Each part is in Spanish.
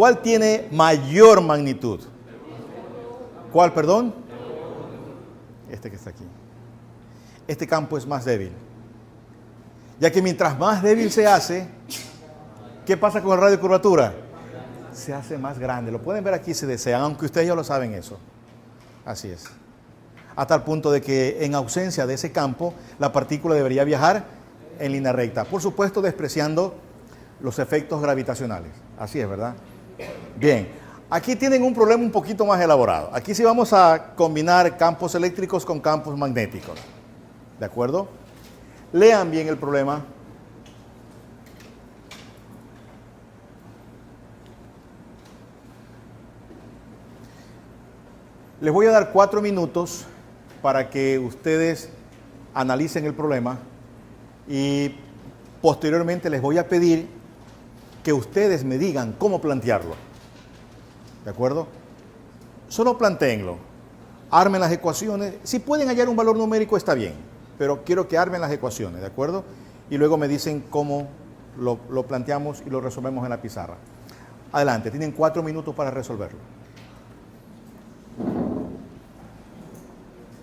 ¿Cuál tiene mayor magnitud? ¿Cuál, perdón? Este que está aquí. Este campo es más débil. Ya que mientras más débil se hace, ¿qué pasa con el radio de curvatura? Se hace más grande. Lo pueden ver aquí si desean, aunque ustedes ya lo saben eso. Así es. Hasta el punto de que en ausencia de ese campo, la partícula debería viajar en línea recta. Por supuesto, despreciando los efectos gravitacionales. Así es, ¿verdad? Bien. Aquí tienen un problema un poquito más elaborado. Aquí sí vamos a combinar campos eléctricos con campos magnéticos. ¿De acuerdo? Lean bien el problema. Les voy a dar 4 minutos para que ustedes analicen el problema y posteriormente les voy a pedir que ustedes me digan cómo plantearlo. ¿De acuerdo? Solo plantéenlo. Armen las ecuaciones. Si pueden hallar un valor numérico está bien, pero quiero que armen las ecuaciones, ¿de acuerdo? Y luego me dicen cómo lo planteamos y lo resolvemos en la pizarra. Adelante, tienen 4 minutos para resolverlo.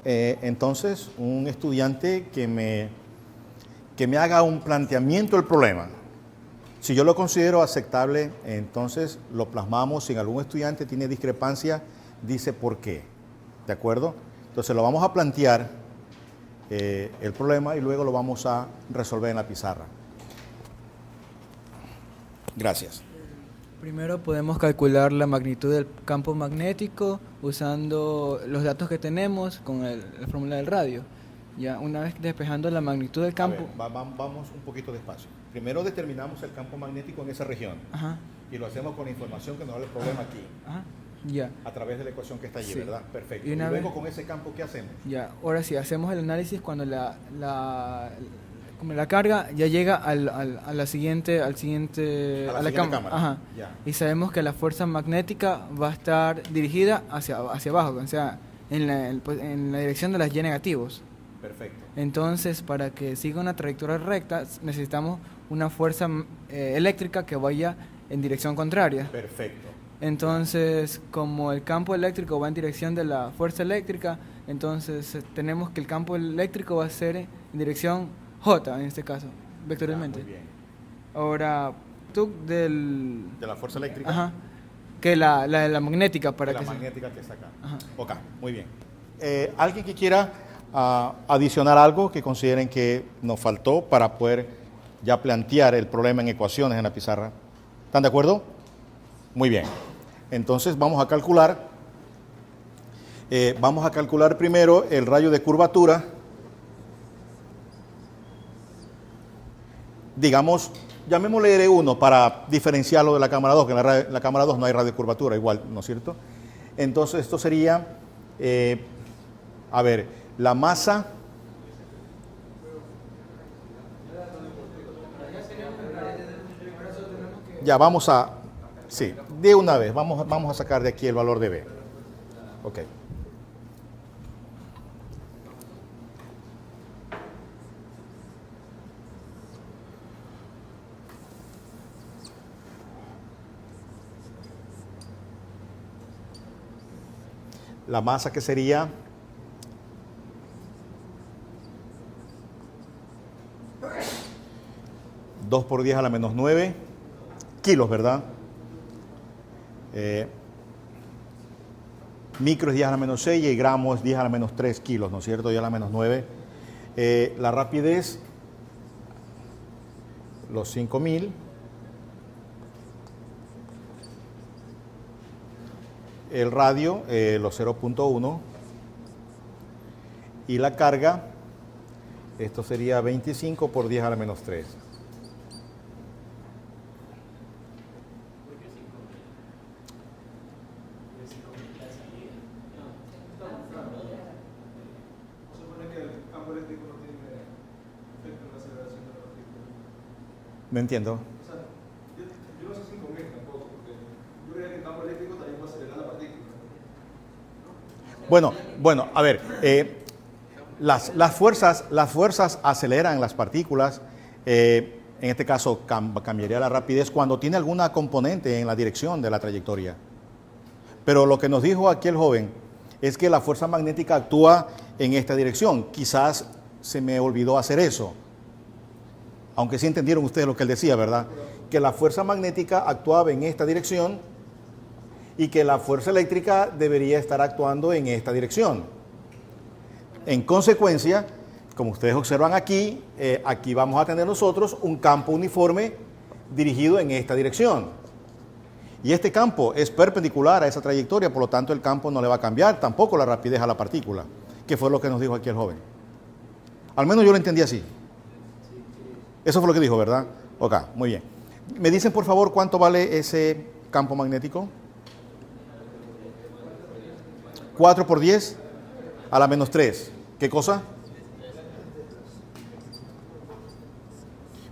Entonces, un estudiante que me haga un planteamiento del problema. Si yo lo considero aceptable, entonces lo plasmamos. Si algún estudiante tiene discrepancia, dice por qué. ¿De acuerdo? Entonces lo vamos a plantear el problema y luego lo vamos a resolver en la pizarra. Gracias. Primero podemos calcular la magnitud del campo magnético usando los datos que tenemos con la fórmula del radio. Ya una vez despejando la magnitud del campo... A ver, vamos un poquito despacio. Primero determinamos el campo magnético en esa región. Ajá. Y lo hacemos con la información que nos da el problema aquí. Ajá. Ya. A través de la ecuación que está allí, Sí. ¿verdad? Perfecto. Y Y luego vez... con ese campo, ¿qué hacemos? Ya. Ahora sí, hacemos el análisis cuando como la carga ya llega a la siguiente cámara. Ajá. Ya. Y sabemos que la fuerza magnética va a estar dirigida hacia abajo, o sea, en la dirección de las Y negativos. Perfecto. Entonces, para que siga una trayectoria recta, necesitamos una fuerza eléctrica que vaya en dirección contraria. Perfecto. Entonces, como el campo eléctrico va en dirección de la fuerza eléctrica, entonces tenemos que el campo eléctrico va a ser en dirección J, en este caso, vectorialmente. Muy bien. Ahora, tú De la fuerza eléctrica. Ajá. Que la magnética para de que la magnética que está acá. Ajá. Ok, muy bien. ¿Alguien que quiera adicionar algo que consideren que nos faltó para poder ya plantear el problema en ecuaciones en la pizarra? ¿Están de acuerdo? Muy bien. Entonces vamos a calcular. Vamos a calcular primero el radio de curvatura. Digamos, llamémosle R1 para diferenciarlo de la cámara 2, que en la cámara 2 no hay radio de curvatura igual, ¿no es cierto? Entonces esto sería, a ver, la masa. Ya vamos a, sí, de una vez, vamos a sacar de aquí el valor de B. Ok. La masa que sería 2 por 10 a la menos 9 kilos, ¿verdad? Micros 10 a la menos 6 y gramos 10 a la menos 3 kilos, ¿no es cierto? 10 a la menos 9. La rapidez, los 5000. El radio, los 0.1. Y la carga, esto sería 25 por 10 a la menos 3. No entiendo. O sea, yo no sé si con él tampoco, porque yo creo que el campo eléctrico también va a acelerar la partícula. Bueno, a ver, las fuerzas aceleran las partículas. en este caso cambiaría la rapidez cuando tiene alguna componente en la dirección de la trayectoria. Pero lo que nos dijo aquí el joven es que la fuerza magnética actúa en esta dirección. Quizás se me olvidó hacer eso. Aunque sí entendieron ustedes lo que él decía, ¿verdad? Que la fuerza magnética actuaba en esta dirección y que la fuerza eléctrica debería estar actuando en esta dirección. En consecuencia, como ustedes observan aquí, aquí vamos a tener nosotros un campo uniforme dirigido en esta dirección. Y este campo es perpendicular a esa trayectoria, por lo tanto el campo no le va a cambiar tampoco la rapidez a la partícula, que fue lo que nos dijo aquí el joven. Al menos yo lo entendí así. Eso fue lo que dijo, ¿verdad? Ok, muy bien. ¿Me dicen por favor cuánto vale ese campo magnético? 4 por 10 a la menos 3. ¿Qué cosa?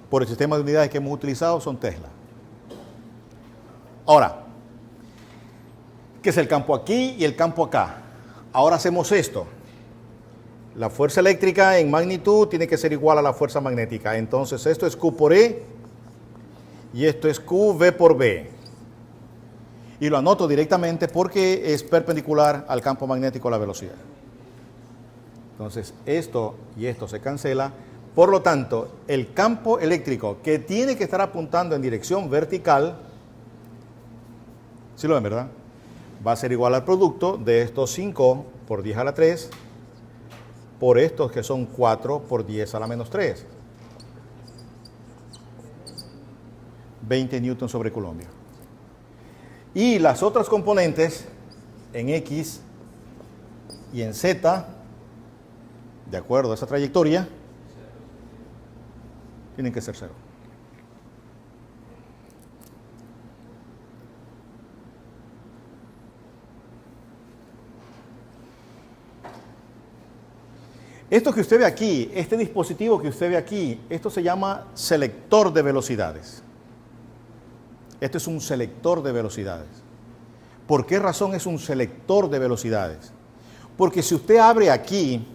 Por el sistema de unidades que hemos utilizado son Tesla. Ahora, ¿qué es el campo aquí y el campo acá? Ahora hacemos esto. La fuerza eléctrica en magnitud tiene que ser igual a la fuerza magnética. Entonces esto es Q por E y esto es QV por B. Y lo anoto directamente porque es perpendicular al campo magnético la velocidad. Entonces esto y esto se cancela. Por lo tanto, el campo eléctrico que tiene que estar apuntando en dirección vertical, ¿sí lo ven, verdad? Va a ser igual al producto de estos 5 por 10 a la 3 por estos que son 4 por 10 a la menos 3. 20 newtons sobre Coulomb. Y las otras componentes en X y en Z, de acuerdo a esa trayectoria, tienen que ser 0. Esto que usted ve aquí, este dispositivo que usted ve aquí, esto se llama selector de velocidades. Esto es un selector de velocidades. ¿Por qué razón es un selector de velocidades? Porque si usted abre aquí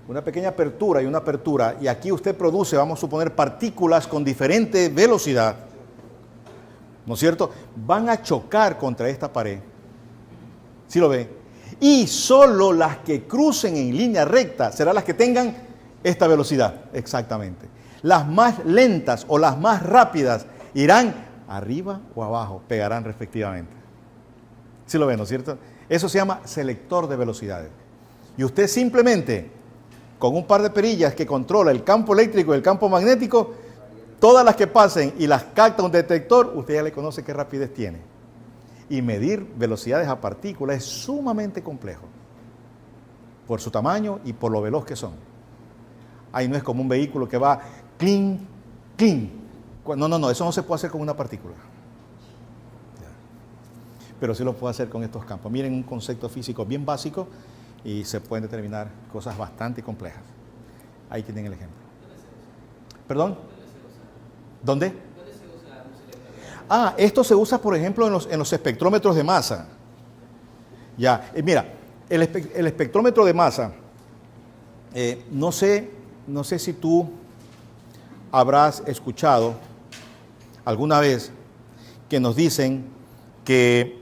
una pequeña apertura y aquí usted produce, vamos a suponer, partículas con diferente velocidad, ¿no es cierto? Van a chocar contra esta pared. ¿Sí lo ve? Y solo las que crucen en línea recta serán las que tengan esta velocidad, exactamente. Las más lentas o las más rápidas irán arriba o abajo, pegarán respectivamente. ¿Sí lo ven, no es cierto? Eso se llama selector de velocidades. Y usted simplemente, con un par de perillas que controla el campo eléctrico y el campo magnético, todas las que pasen y las capta un detector, usted ya le conoce qué rapidez tiene. Y medir velocidades a partículas es sumamente complejo, por su tamaño y por lo veloz que son. Ahí no es como un vehículo que va clean, clean. No, eso no se puede hacer con una partícula. Pero sí lo puede hacer con estos campos. Miren un concepto físico bien básico y se pueden determinar cosas bastante complejas. Ahí tienen el ejemplo. ¿Perdón? ¿Dónde? Esto se usa, por ejemplo, en los espectrómetros de masa. Ya, mira, el espectrómetro de masa, no sé si tú habrás escuchado alguna vez que nos dicen que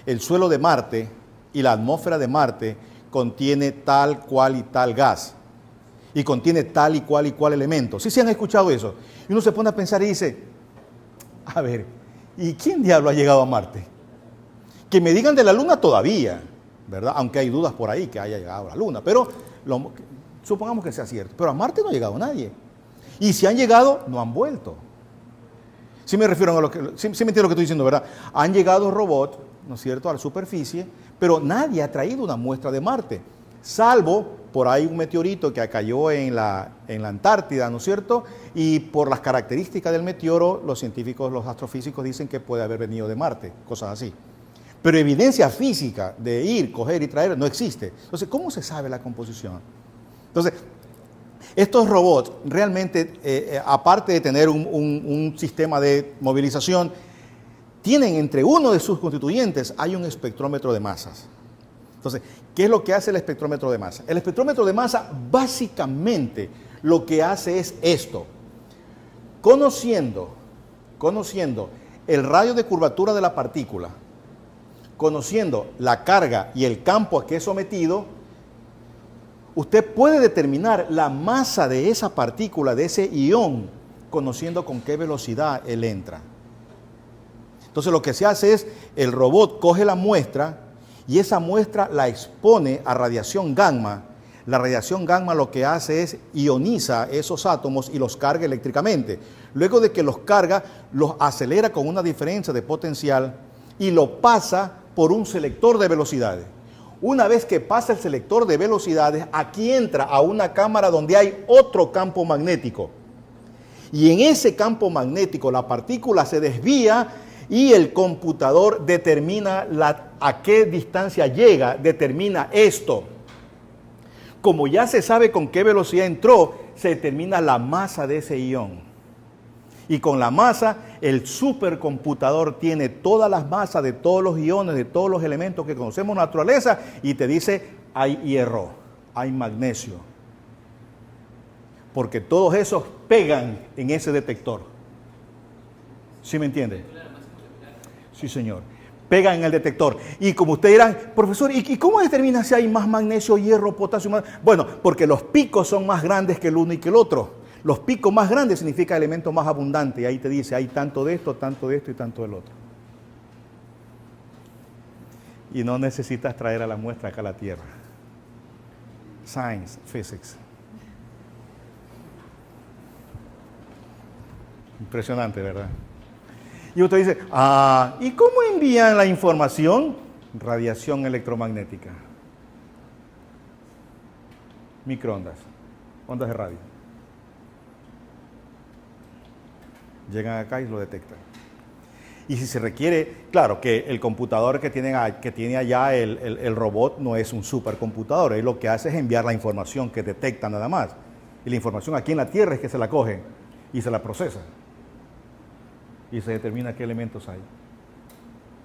el suelo de Marte y la atmósfera de Marte contiene tal, cual y tal gas. Y contiene tal y cual elemento. ¿Sí se han escuchado eso? Y uno se pone a pensar y dice, a ver, ¿y quién diablo ha llegado a Marte? Que me digan de la Luna todavía, ¿verdad? Aunque hay dudas por ahí que haya llegado a la Luna, pero supongamos que sea cierto. Pero a Marte no ha llegado nadie. Y si han llegado, no han vuelto. Sí me refiero a lo que, sí me entiendo lo que estoy diciendo, ¿verdad? Han llegado robots, ¿no es cierto?, a la superficie, pero nadie ha traído una muestra de Marte, salvo por ahí un meteorito que cayó en la Antártida, ¿no es cierto? Y por las características del meteoro, los científicos, los astrofísicos dicen que puede haber venido de Marte, cosas así. Pero evidencia física de ir, coger y traer no existe. Entonces, ¿cómo se sabe la composición? Entonces, estos robots realmente, aparte de tener un sistema de movilización, tienen entre uno de sus constituyentes, hay un espectrómetro de masas. Entonces, ¿qué es lo que hace el espectrómetro de masa? El espectrómetro de masa básicamente lo que hace es esto. conociendo el radio de curvatura de la partícula, conociendo la carga y el campo a que es sometido, usted puede determinar la masa de esa partícula, de ese ión, conociendo con qué velocidad él entra. Entonces lo que se hace es, el robot coge la muestra y esa muestra la expone a radiación gamma. La radiación gamma lo que hace es ioniza esos átomos y los carga eléctricamente. Luego de que los carga, los acelera con una diferencia de potencial y lo pasa por un selector de velocidades. Una vez que pasa el selector de velocidades, aquí entra a una cámara donde hay otro campo magnético. Y en ese campo magnético la partícula se desvía y el computador determina a qué distancia llega, determina esto. Como ya se sabe con qué velocidad entró, se determina la masa de ese ión. Y con la masa, el supercomputador tiene todas las masas de todos los iones, de todos los elementos que conocemos en la naturaleza, y te dice, hay hierro, hay magnesio. Porque todos esos pegan en ese detector. ¿Sí me entiende? Sí, señor. Pegan en el detector. Y como usted dirá, profesor, ¿y cómo determina si hay más magnesio, hierro, potasio? Bueno, porque los picos son más grandes que el uno y que el otro. Los picos más grandes significa elemento más abundante. Y ahí te dice, hay tanto de esto y tanto del otro. Y no necesitas traer a la muestra acá a la Tierra. Science, physics. Impresionante, ¿verdad? Y usted dice, ¿y cómo envían la información? Radiación electromagnética. Microondas, ondas de radio. Llegan acá y lo detectan. Y si se requiere, claro, que el computador que tiene allá el robot no es un supercomputador. Él lo que hace es enviar la información que detecta nada más. Y la información aquí en la Tierra es que se la coge y se la procesa. Y se determina qué elementos hay.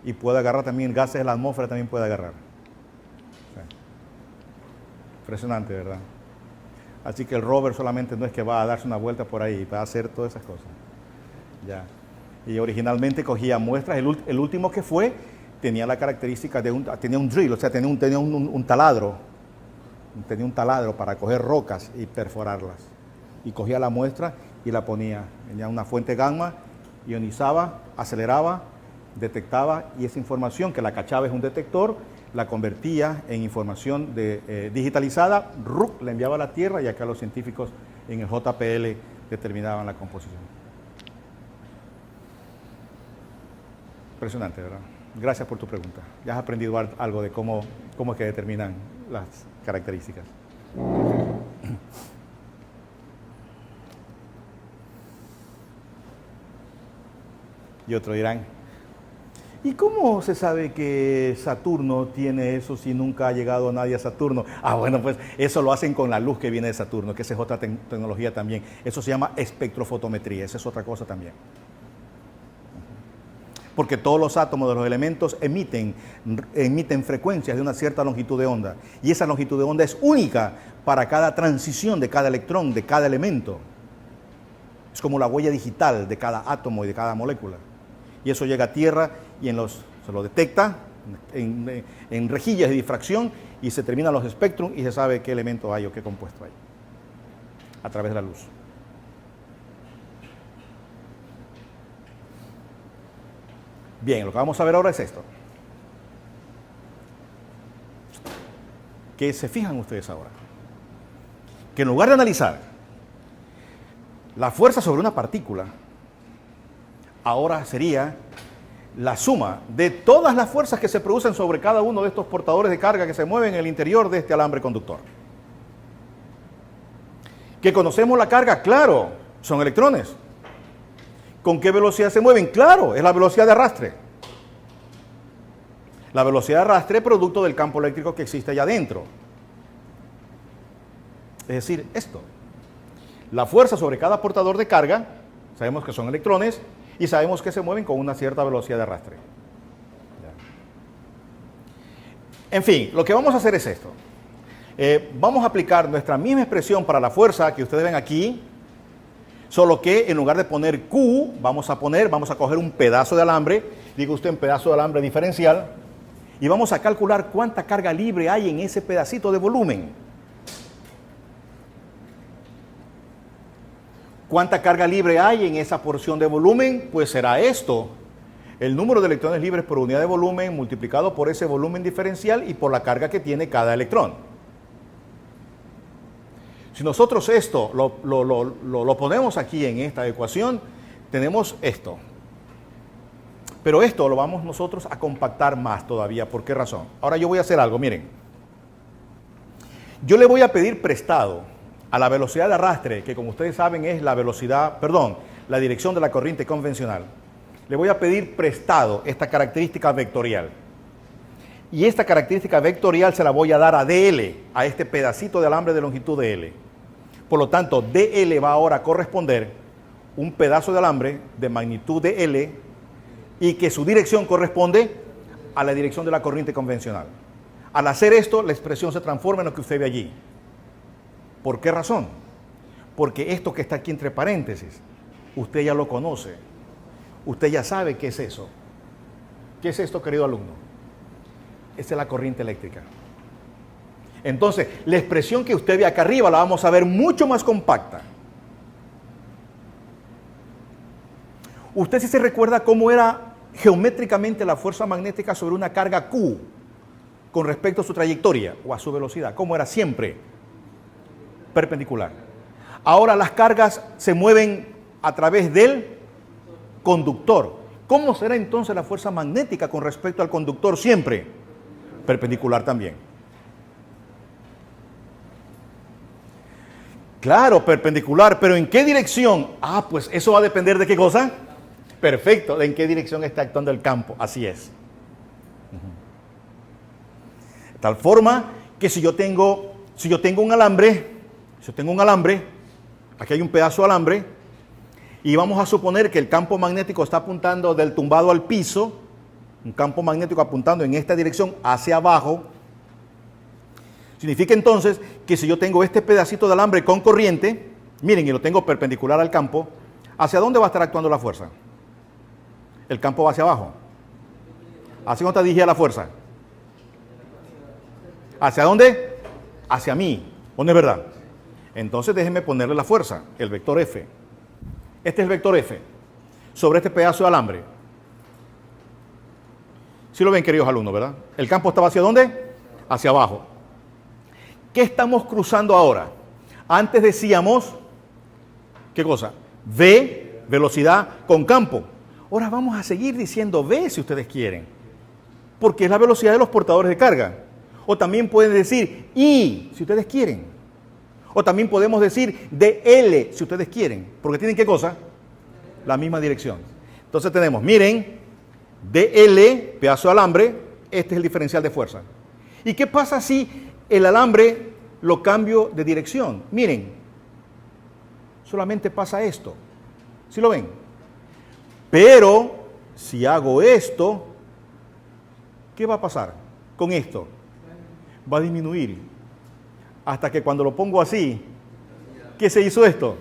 Y puede agarrar también gases de la atmósfera, también puede agarrar. O sea, impresionante, ¿verdad? Así que el rover solamente no es que va a darse una vuelta por ahí, va a hacer todas esas cosas. Ya. Y originalmente cogía muestras, el último que fue tenía la característica tenía un drill, o sea, tenía un taladro. Tenía un taladro para coger rocas y perforarlas. Y cogía la muestra y la ponía. Tenía una fuente gamma, ionizaba, aceleraba, detectaba, y esa información que la cachaba es un detector, la convertía en información digitalizada, la enviaba a la Tierra, y acá los científicos en el JPL determinaban la composición. Impresionante, ¿verdad? Gracias por tu pregunta. Ya has aprendido algo de cómo es que determinan las características. Y otros dirán, ¿y cómo se sabe que Saturno tiene eso si nunca ha llegado nadie a Saturno? Bueno, pues eso lo hacen con la luz que viene de Saturno, que esa es otra tecnología también. Eso se llama espectrofotometría, esa es otra cosa también. Porque todos los átomos de los elementos emiten frecuencias de una cierta longitud de onda. Y esa longitud de onda es única para cada transición de cada electrón, de cada elemento. Es como la huella digital de cada átomo y de cada molécula. Y eso llega a Tierra y se lo detecta en rejillas de difracción, y se terminan los espectros y se sabe qué elemento hay o qué compuesto hay a través de la luz. Bien, lo que vamos a ver ahora es esto. ¿Qué se fijan ustedes ahora? Que en lugar de analizar la fuerza sobre una partícula, ahora sería la suma de todas las fuerzas que se producen sobre cada uno de estos portadores de carga que se mueven en el interior de este alambre conductor. ¿Que conocemos la carga? Claro, son electrones. ¿Con qué velocidad se mueven? Claro, es la velocidad de arrastre. La velocidad de arrastre es producto del campo eléctrico que existe allá adentro. Es decir, esto. La fuerza sobre cada portador de carga, sabemos que son electrones, y sabemos que se mueven con una cierta velocidad de arrastre. En fin, lo que vamos a hacer es esto. Vamos a aplicar nuestra misma expresión para la fuerza que ustedes ven aquí Solo que en lugar de poner Q, vamos a coger un pedazo de alambre, diga usted un pedazo de alambre diferencial, y vamos a calcular cuánta carga libre hay en ese pedacito de volumen. ¿Cuánta carga libre hay en esa porción de volumen? Pues será esto: el número de electrones libres por unidad de volumen multiplicado por ese volumen diferencial y por la carga que tiene cada electrón. Si nosotros esto lo ponemos aquí en esta ecuación, tenemos esto. Pero esto lo vamos nosotros a compactar más todavía. ¿Por qué razón? Ahora yo voy a hacer algo, miren. Yo le voy a pedir prestado a la velocidad de arrastre, que como ustedes saben es la dirección de la corriente convencional. Le voy a pedir prestado esta característica vectorial. Y esta característica vectorial se la voy a dar a DL, a este pedacito de alambre de longitud de L. Por lo tanto, DL va ahora a corresponder un pedazo de alambre de magnitud de L y que su dirección corresponde a la dirección de la corriente convencional. Al hacer esto, la expresión se transforma en lo que usted ve allí. ¿Por qué razón? Porque esto que está aquí entre paréntesis, usted ya lo conoce. Usted ya sabe qué es eso. ¿Qué es esto, querido alumno? Esa es la corriente eléctrica. Entonces, la expresión que usted ve acá arriba la vamos a ver mucho más compacta. ¿Usted sí se recuerda cómo era geométricamente la fuerza magnética sobre una carga Q con respecto a su trayectoria o a su velocidad? ¿Cómo era siempre? Perpendicular. Ahora las cargas se mueven a través del conductor. ¿Cómo será entonces la fuerza magnética con respecto al conductor siempre? Perpendicular también. Claro, perpendicular, pero ¿en qué dirección? Ah, pues eso va a depender de qué cosa. Perfecto, de en qué dirección está actuando el campo, así es. De tal forma que si yo tengo un alambre, aquí hay un pedazo de alambre, y vamos a suponer que el campo magnético está apuntando del tumbado al piso, un campo magnético apuntando en esta dirección hacia abajo. Significa entonces que si yo tengo este pedacito de alambre con corriente, miren, y lo tengo perpendicular al campo, ¿hacia dónde va a estar actuando la fuerza? El campo va hacia abajo. ¿Hacia dónde está dirigida la fuerza? ¿Hacia dónde? Hacia mí. ¿O no es verdad? Entonces déjenme ponerle la fuerza, el vector F. Este es el vector F sobre este pedazo de alambre. ¿Sí lo ven, queridos alumnos, verdad? El campo estaba ¿hacia dónde? Hacia abajo. ¿Qué estamos cruzando ahora? Antes decíamos, ¿qué cosa? V, velocidad con campo. Ahora vamos a seguir diciendo V si ustedes quieren, porque es la velocidad de los portadores de carga. O también pueden decir I si ustedes quieren. O también podemos decir DL si ustedes quieren, porque tienen ¿qué cosa? La misma dirección. Entonces tenemos, miren, DL, pedazo de alambre, este es el diferencial de fuerza. ¿Y qué pasa si el alambre lo cambio de dirección? Miren, solamente pasa esto. ¿Sí lo ven? Pero si hago esto, ¿qué va a pasar con esto? Va a disminuir. Hasta que cuando lo pongo así, ¿qué se hizo esto?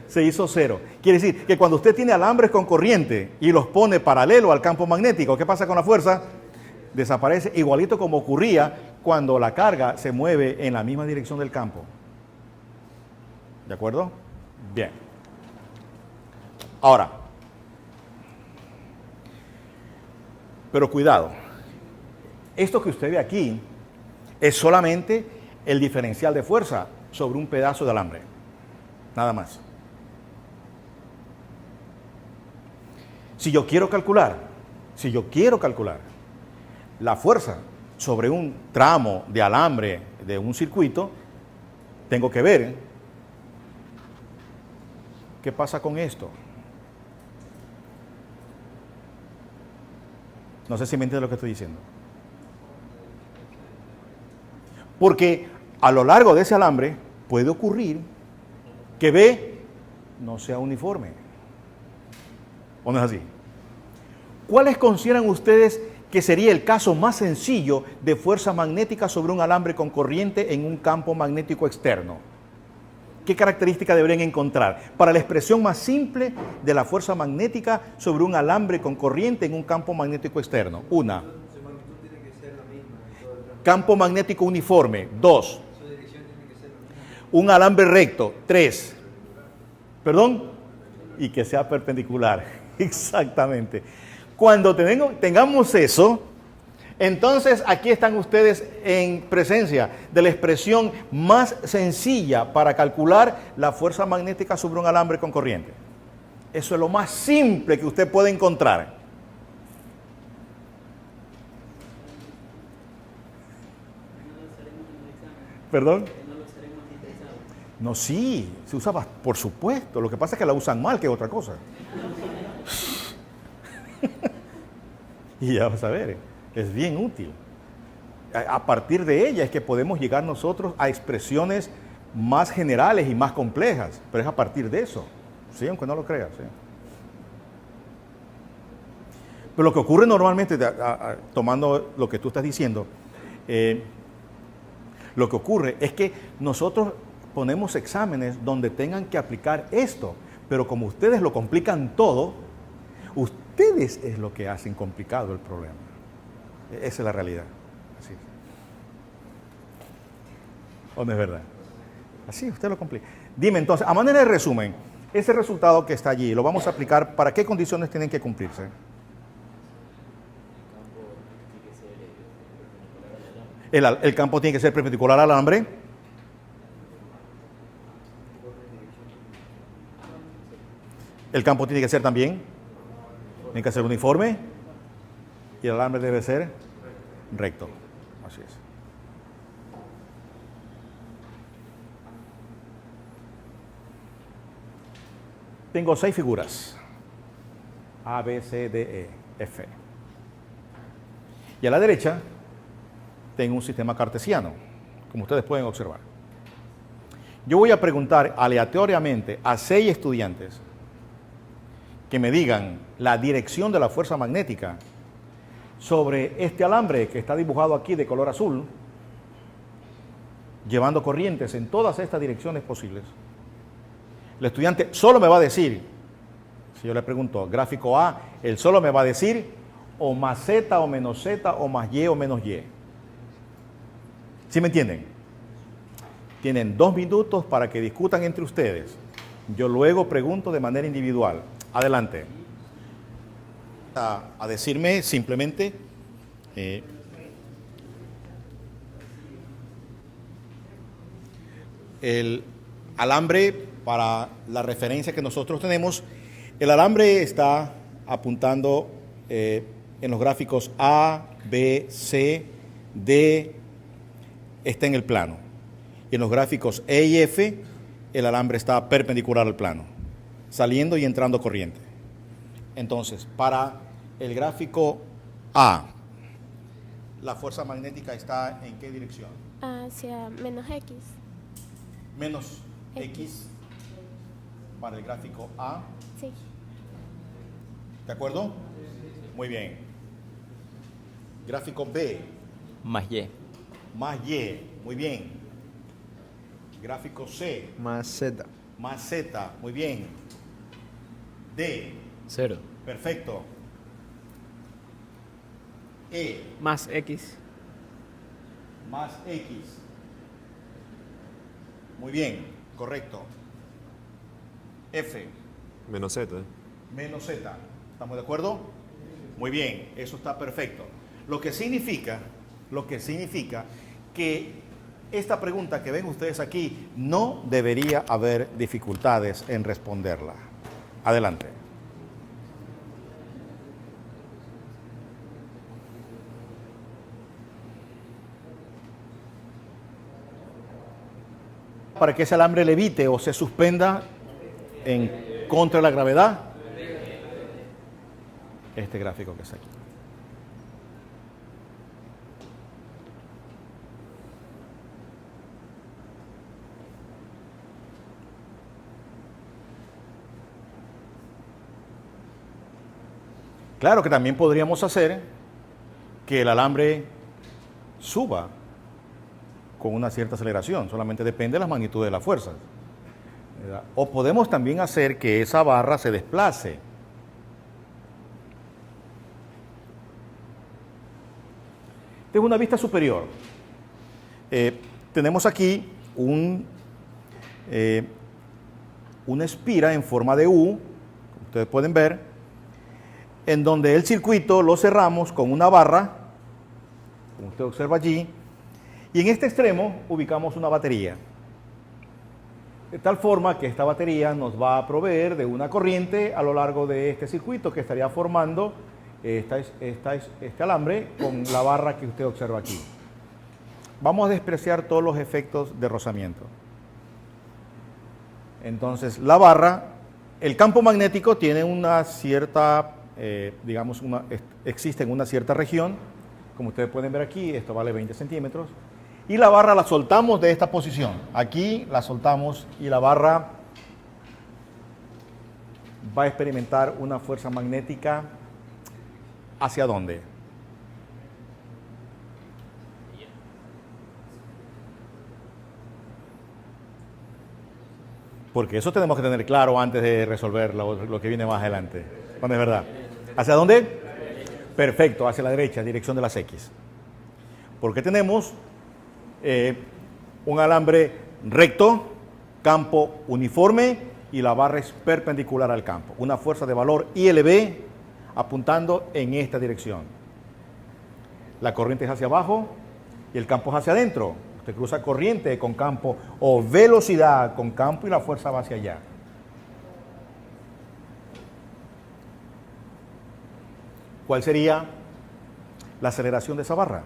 Se hizo cero. Quiere decir que cuando usted tiene alambres con corriente y los pone paralelo al campo magnético, ¿qué pasa con la fuerza? Desaparece igualito como ocurría cuando la carga se mueve en la misma dirección del campo. ¿De acuerdo? Bien. Ahora, pero cuidado, esto que usted ve aquí es solamente el diferencial de fuerza sobre un pedazo de alambre, nada más. Si yo quiero calcular la fuerza sobre un tramo de alambre de un circuito, tengo que ver qué pasa con esto. No sé si me entiende lo que estoy diciendo. Porque a lo largo de ese alambre puede ocurrir que B no sea uniforme. ¿O no es así? ¿Cuáles consideran ustedes que sería el caso más sencillo de fuerza magnética sobre un alambre con corriente en un campo magnético externo? ¿Qué característica deberían encontrar? Para la expresión más simple de la fuerza magnética sobre un alambre con corriente en un campo magnético externo. Una. Campo magnético uniforme. 2. Un alambre recto. 3. ¿Perdón? Y que sea perpendicular. Exactamente. Cuando tengamos eso, entonces aquí están ustedes en presencia de la expresión más sencilla para calcular la fuerza magnética sobre un alambre con corriente. Eso es lo más simple que usted puede encontrar. ¿Perdón? No, sí, se usa, por supuesto. Lo que pasa es que la usan mal, que es otra cosa. Y ya vas a ver, es bien útil. A partir de ella es que podemos llegar nosotros a expresiones más generales y más complejas, pero es a partir de eso, ¿sí? Aunque no lo creas, ¿sí? Pero lo que ocurre normalmente, tomando lo que tú estás diciendo, lo que ocurre es que nosotros ponemos exámenes donde tengan que aplicar esto, pero como ustedes lo complican todo, ustedes es lo que hacen complicado el problema. Esa es la realidad. Así es. ¿O no es verdad? Así, usted lo complica. Dime entonces, a manera de resumen, ese resultado que está allí, ¿lo vamos a aplicar para qué condiciones tienen que cumplirse? El campo tiene que ser perpendicular al alambre. El campo tiene que ser también, tiene que ser uniforme. Y el alambre debe ser recto. Así es. Tengo 6 figuras. A, B, C, D, E, F. Y a la derecha tengo un sistema cartesiano, como ustedes pueden observar. Yo voy a preguntar aleatoriamente a 6 estudiantes que me digan la dirección de la fuerza magnética sobre este alambre que está dibujado aquí de color azul, llevando corrientes en todas estas direcciones posibles. El estudiante solo me va a decir, si yo le pregunto gráfico A, él solo me va a decir o más Z o menos Z o más Y o menos Y. ¿Sí me entienden? Tienen 2 minutos para que discutan entre ustedes. Yo luego pregunto de manera individual. Adelante. A decirme simplemente el alambre, para la referencia que nosotros tenemos, el alambre está apuntando en los gráficos A, B, C, D, está en el plano. Y en los gráficos E y F, el alambre está perpendicular al plano, saliendo y entrando corriente. Entonces, para el gráfico A, ¿la fuerza magnética está en qué dirección? Hacia menos X. Menos X para el gráfico A. Sí. ¿De acuerdo? Muy bien. Gráfico B. Más Y. Más Y. Muy bien. Gráfico C. Más Z. Más Z. Muy bien. D. 0. Perfecto. E. Más X. Más X. Muy bien. Correcto. F. Menos Z. Menos Z. ¿Estamos de acuerdo? Muy bien. Eso está perfecto. Lo que significa que esta pregunta que ven ustedes aquí no debería haber dificultades en responderla. Adelante. Para que ese alambre levite o se suspenda en contra de la gravedad, este gráfico que está aquí. Claro que también podríamos hacer que el alambre suba con una cierta aceleración, solamente depende de las magnitudes de las fuerzas. ¿verdad? O podemos también hacer que esa barra se desplace. Esta es una vista superior. Tenemos aquí una espira en forma de U, como ustedes pueden ver, en donde el circuito lo cerramos con una barra, como usted observa allí, y en este extremo ubicamos una batería. De tal forma que esta batería nos va a proveer de una corriente a lo largo de este circuito que estaría formando este alambre con la barra que usted observa aquí. Vamos a despreciar todos los efectos de rozamiento. Entonces, la barra, el campo magnético tiene una cierta, existe en una cierta región, como ustedes pueden ver aquí, esto vale 20 centímetros, y la barra la soltamos de esta posición. Aquí la soltamos y la barra va a experimentar una fuerza magnética. ¿Hacia dónde? Porque eso tenemos que tener claro antes de resolver lo que viene más adelante. ¿Cuándo es verdad? ¿Hacia dónde? Perfecto, hacia la derecha, dirección de las X. Porque tenemos un alambre recto, campo uniforme y la barra es perpendicular al campo. Una fuerza de valor ILB apuntando en esta dirección. La corriente es hacia abajo y el campo es hacia adentro. Usted cruza corriente con campo o velocidad con campo y la fuerza va hacia allá. ¿Cuál sería la aceleración de esa barra?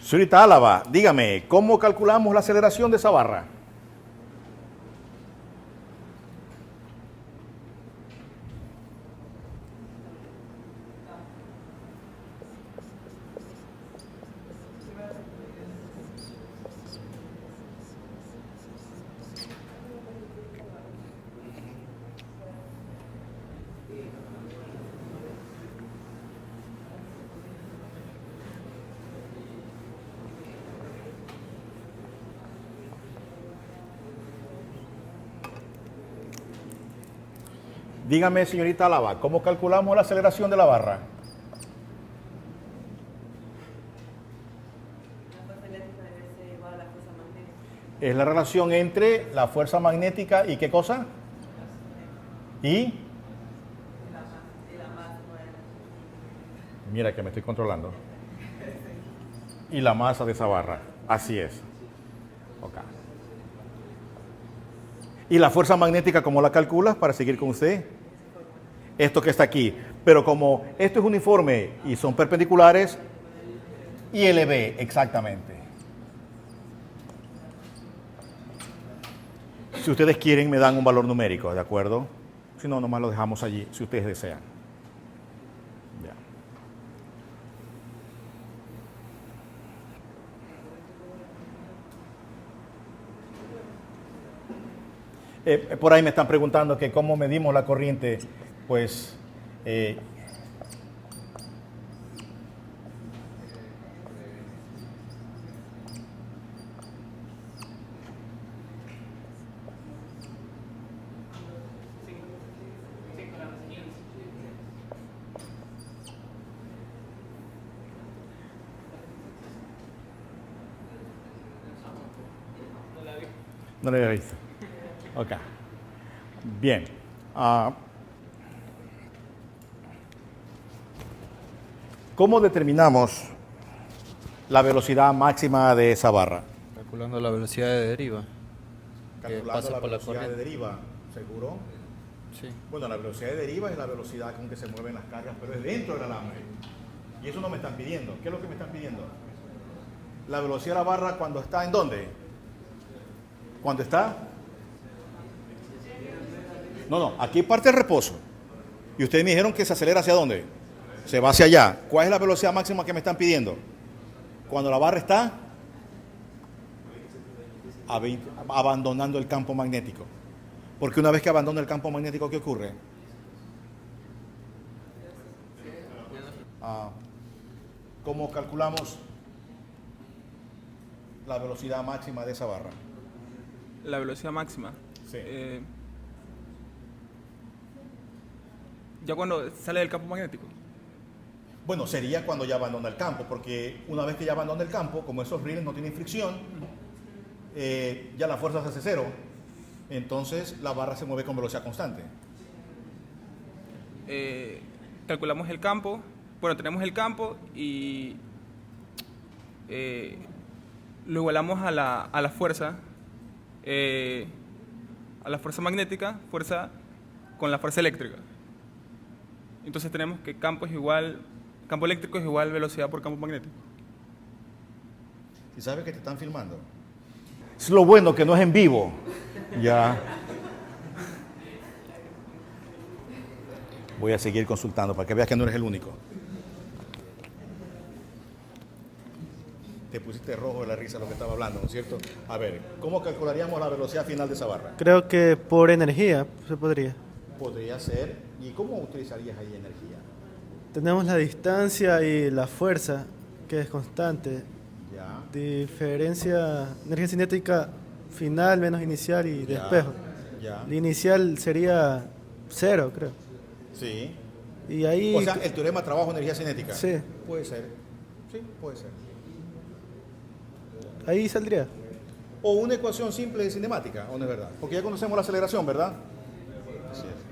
Señorita Álava, dígame, ¿cómo calculamos la aceleración de esa barra? Dígame, señorita Álava, ¿cómo calculamos la aceleración de la barra? Es la relación entre la fuerza magnética y ¿qué cosa? Y mira que me estoy controlando. Y la masa de esa barra. Así es. Okay. ¿Y la fuerza magnética cómo la calculas para seguir con usted? Esto que está aquí. Pero como esto es uniforme y son perpendiculares, ILB, exactamente. Si ustedes quieren, me dan un valor numérico, ¿de acuerdo? Si no, nomás lo dejamos allí, si ustedes desean. Ya. Por ahí me están preguntando que cómo medimos la corriente, pues no le había visto. Ok. Bien. ¿Cómo determinamos la velocidad máxima de esa barra? Calculando la velocidad de deriva. Calculando la velocidad de deriva, ¿seguro? Sí. Bueno, la velocidad de deriva es la velocidad con que se mueven las cargas, pero es dentro del alambre. Y eso no me están pidiendo. ¿Qué es lo que me están pidiendo? La velocidad de la barra cuando está ¿en dónde? Cuando está... No, aquí parte el reposo. Y ustedes me dijeron que se acelera ¿hacia dónde? Se va hacia allá. ¿Cuál es la velocidad máxima que me están pidiendo? Cuando la barra está abandonando el campo magnético. Porque una vez que abandona el campo magnético, ¿qué ocurre? ¿Cómo calculamos la velocidad máxima de esa barra? La velocidad máxima. Sí. Ya cuando sale del campo magnético. Bueno, sería cuando ya abandona el campo, porque una vez que ya abandona el campo, como esos rieles no tienen fricción, ya la fuerza se hace cero, entonces la barra se mueve con velocidad constante. Calculamos el campo, bueno, tenemos el campo y lo igualamos a la fuerza magnética, fuerza con la fuerza eléctrica. Entonces tenemos que campo eléctrico es igual velocidad por campo magnético. ¿Y sabes que te están filmando? Es lo bueno que no es en vivo. Ya. Voy a seguir consultando para que veas que no eres el único. Te pusiste rojo de la risa lo que estaba hablando, ¿no es cierto? A ver, ¿cómo calcularíamos la velocidad final de esa barra? Creo que por energía se podría. Podría ser. ¿Y cómo utilizarías ahí energía? Tenemos la distancia y la fuerza, que es constante. Ya. Diferencia, energía cinética final menos inicial y de Ya, espejo. ya. La inicial sería 0, creo. Sí. Y ahí... O sea, el teorema trabajo-energía cinética. Sí. Puede ser. Sí, puede ser. Ahí saldría. O una ecuación simple de cinemática, ¿o no es verdad? Porque ya conocemos la aceleración, ¿verdad? Así es.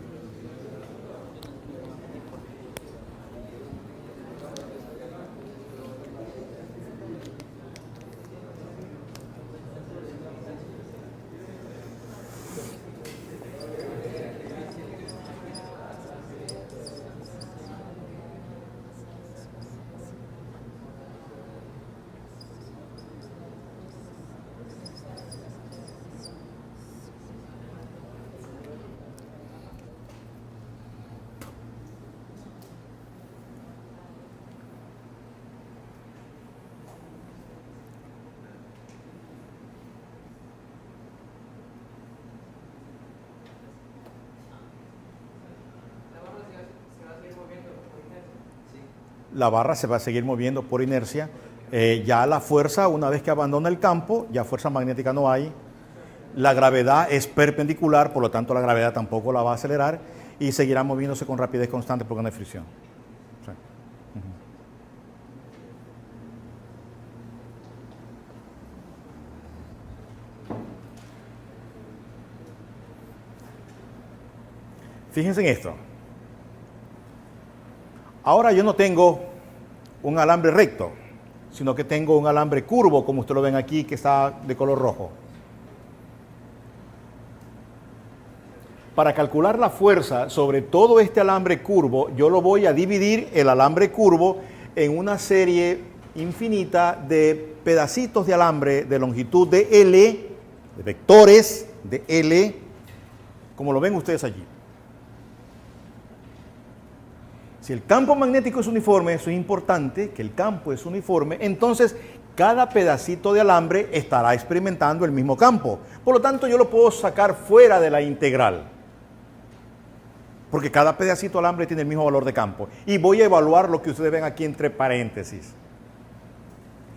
La barra se va a seguir moviendo por inercia. Ya la fuerza, una vez que abandona el campo, ya fuerza magnética no hay. La gravedad es perpendicular, por lo tanto la gravedad tampoco la va a acelerar y seguirá moviéndose con rapidez constante porque no hay fricción. Sí. Fíjense en esto. Ahora yo no tengo un alambre recto, sino que tengo un alambre curvo, como ustedes lo ven aquí, que está de color rojo. Para calcular la fuerza sobre todo este alambre curvo, yo lo voy a dividir el alambre curvo en una serie infinita de pedacitos de alambre de longitud de L, de vectores de L, como lo ven ustedes allí. Si el campo magnético es uniforme, eso es importante, que el campo es uniforme, entonces cada pedacito de alambre estará experimentando el mismo campo. Por lo tanto, yo lo puedo sacar fuera de la integral, porque cada pedacito de alambre tiene el mismo valor de campo. Y voy a evaluar lo que ustedes ven aquí entre paréntesis.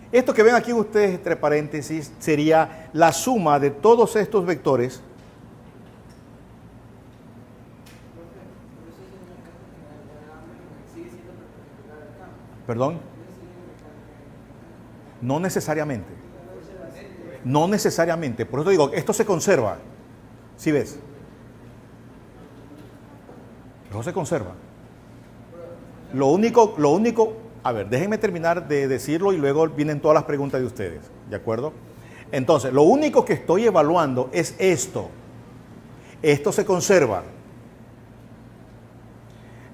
Esto que ven aquí ustedes entre paréntesis sería la suma de todos estos vectores. ¿Perdón? No necesariamente. No necesariamente. Por eso digo, esto se conserva. ¿Sí ves? Eso se conserva. Lo único, a ver, déjenme terminar de decirlo y luego vienen todas las preguntas de ustedes. ¿De acuerdo? Entonces, lo único que estoy evaluando es esto. Esto se conserva.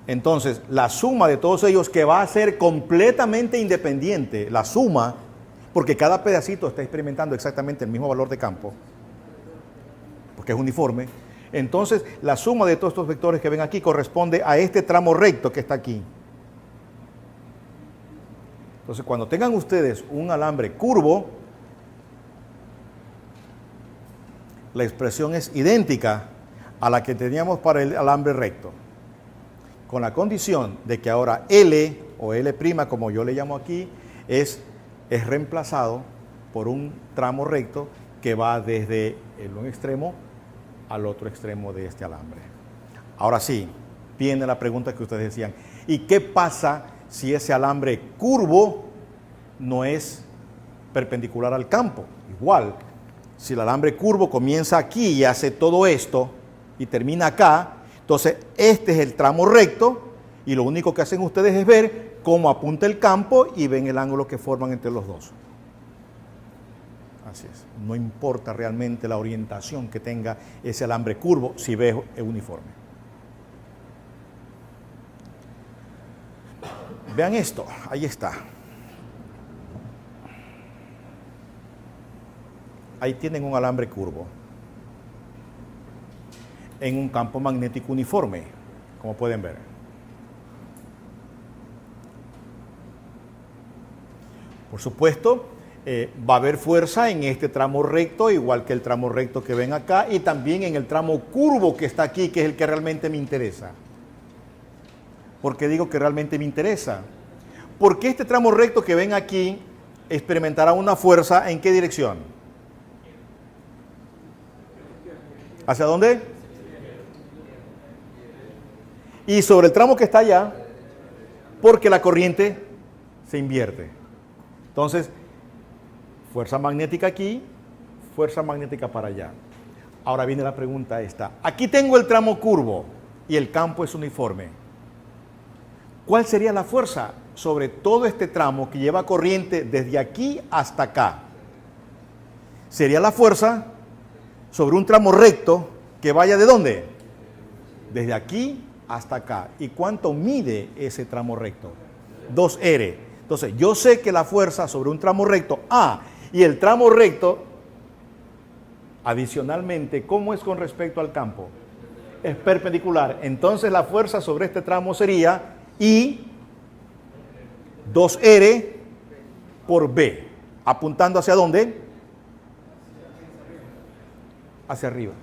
Entonces, la suma de todos ellos, que va a ser completamente independiente, la suma, porque cada pedacito está experimentando exactamente el mismo valor de campo, porque es uniforme. Entonces, la suma de todos estos vectores que ven aquí corresponde a este tramo recto que está aquí. Entonces, cuando tengan ustedes un alambre curvo, la expresión es idéntica a la que teníamos para el alambre recto, con la condición de que ahora L o L', como yo le llamo aquí, es reemplazado por un tramo recto que va desde un extremo al otro extremo de este alambre. Ahora sí, viene la pregunta que ustedes decían. ¿Y qué pasa si ese alambre curvo no es perpendicular al campo? Igual, si el alambre curvo comienza aquí y hace todo esto y termina acá, entonces este es el tramo recto y lo único que hacen ustedes es ver cómo apunta el campo y ven el ángulo que forman entre los dos. Así es. No importa realmente la orientación que tenga ese alambre curvo si ves uniforme. Vean esto, ahí está. Ahí tienen un alambre curvo en un campo magnético uniforme, como pueden ver. Por supuesto, va a haber fuerza en este tramo recto, igual que el tramo recto que ven acá, y también en el tramo curvo que está aquí, que es el que realmente me interesa. ¿Por qué digo que realmente me interesa? Porque este tramo recto que ven aquí experimentará una fuerza, ¿en qué dirección? ¿Hacia dónde? Y sobre el tramo que está allá, porque la corriente se invierte. Entonces, fuerza magnética aquí, fuerza magnética para allá. Ahora viene la pregunta esta. Aquí tengo el tramo curvo y el campo es uniforme. ¿Cuál sería la fuerza sobre todo este tramo que lleva corriente desde aquí hasta acá? Sería la fuerza sobre un tramo recto que vaya ¿de dónde? Desde aquí hasta acá. ¿Y cuánto mide ese tramo recto? 2R. Entonces, yo sé que la fuerza sobre un tramo recto y el tramo recto, adicionalmente, ¿cómo es con respecto al campo? Es perpendicular. Entonces, la fuerza sobre este tramo sería I 2R por B. ¿Apuntando hacia dónde? Hacia arriba.